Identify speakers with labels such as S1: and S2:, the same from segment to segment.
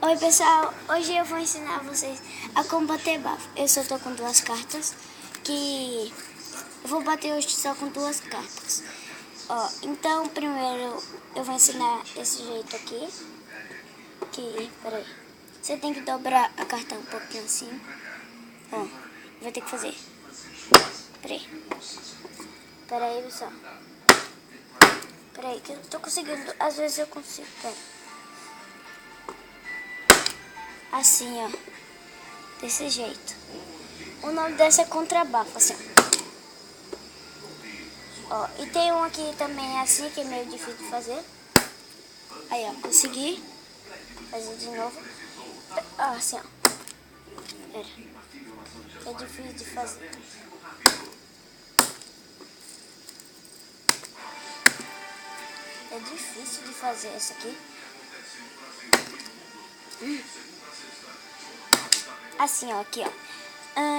S1: Oi pessoal, hoje eu vou ensinar vocês a como bater bafo. Eu só tô com duas cartas, que eu vou bater hoje só com duas cartas. Ó, então primeiro eu vou ensinar esse jeito aqui, peraí, você tem que dobrar a carta um pouquinho assim, ó, vai ter que fazer, peraí pessoal, peraí que eu tô conseguindo, às vezes eu consigo, assim ó, desse jeito. O nome desse é contrabafo, assim, ó. E tem um aqui também assim, que é meio difícil de fazer. Aí, ó, consegui fazer de novo. Ah, assim, ó. Pera. É difícil de fazer. É difícil de fazer esse aqui. Assim, ó, aqui, ó.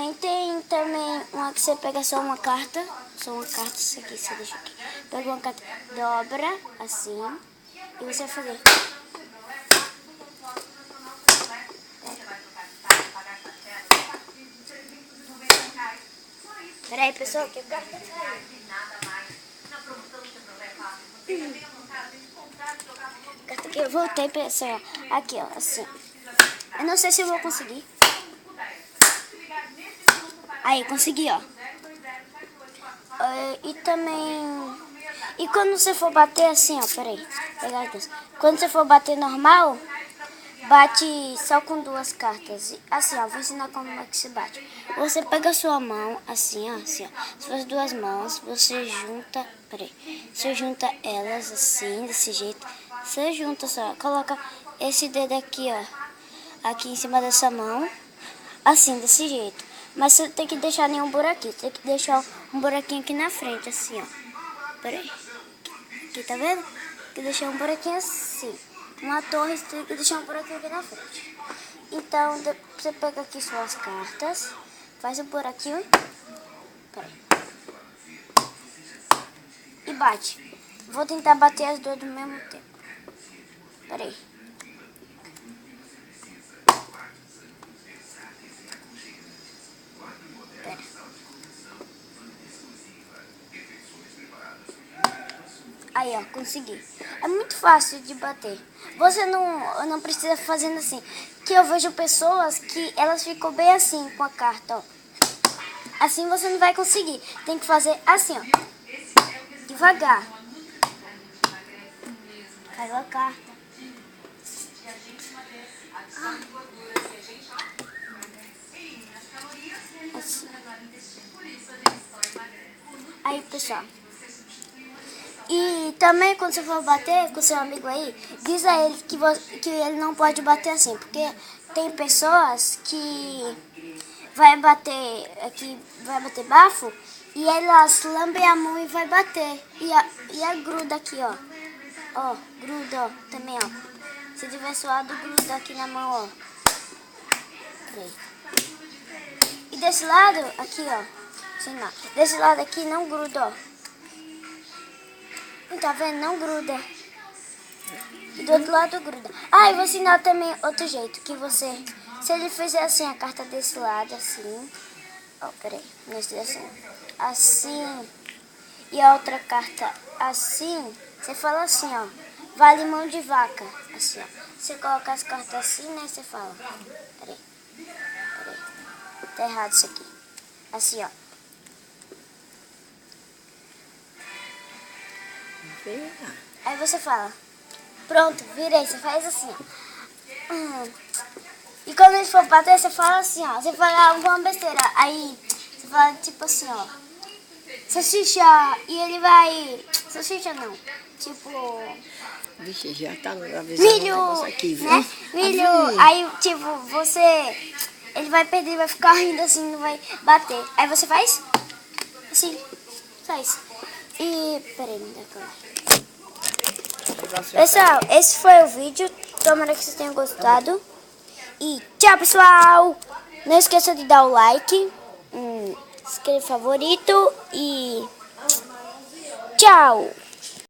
S1: E tem também uma que você pega só uma carta. Isso aqui, você deixa aqui. Pega uma carta, dobra, assim, e você vai fazer. Peraí, pessoal, que a carta caiu. Carta aqui, eu voltei, pessoal. Aqui, ó, assim. Eu não sei se eu vou conseguir. Aí, consegui, ó. E também... E quando você for bater assim, ó, peraí. Pegar aqui. Quando você for bater normal, bate só com duas cartas. Assim, ó, vou ensinar como é que se bate. Você pega a sua mão, assim, ó, assim, ó. Se for as duas mãos, você junta... Peraí. Você junta elas assim, desse jeito. Você junta só, coloca esse dedo aqui, ó. Aqui em cima dessa mão. Assim, desse jeito. Mas você tem que deixar nenhum buraquinho. Tem que deixar um buraquinho aqui na frente, assim, ó. Peraí. Aqui, tá vendo? Tem que deixar um buraquinho assim. Uma torre, você tem que deixar um buraquinho aqui na frente. Então, você pega aqui suas cartas. Faz um buraquinho. Peraí. E bate. Vou tentar bater as duas do mesmo tempo. Peraí. Aí, ó, consegui. É muito fácil de bater. Você não precisa fazendo assim. Que eu vejo pessoas que elas ficam bem assim com a carta, ó. Assim você não vai conseguir. Tem que fazer assim, ó. Devagar. Caiu a carta. Assim. Aí, pessoal. E também quando você for bater com seu amigo aí, diz a ele que ele não pode bater assim, porque tem pessoas que vai bater bafo e elas lambem a mão e vai bater. E a gruda aqui, ó. Ó, gruda, ó, também, ó. Se tiver suado, gruda aqui na mão, ó. E desse lado, aqui, ó. Sei lá. Desse lado aqui não gruda, ó. Tá vendo? Não gruda. E do outro lado gruda. Ah, e vou ensinar também outro jeito. Que você... Se ele fizer assim, a carta desse lado, assim... Ó, peraí. Nesse assim. Assim. E a outra carta assim. Você fala assim, ó. Vale mão de vaca. Assim, ó. Você coloca as cartas assim, né? Você fala. Peraí. Tá errado isso aqui. Assim, ó. Aí você fala, pronto, virei, você faz assim, ó. E quando ele for bater, você fala assim, ó. Você fala alguma besteira, aí você fala tipo assim, ó. Salsicha, e ele vai... Salsicha não, tipo...
S2: Vixe, já tá avisando
S1: milho,
S2: aqui, viu?
S1: Né? Milho, aí tipo, você... Ele vai perder, vai ficar rindo assim, não vai bater. Aí você faz assim, faz. E... Peraí, me dá câmera. Pessoal, esse foi o vídeo. Tomara que vocês tenham gostado. E tchau, pessoal! Não esqueça de dar o like, inscrever favorito e tchau!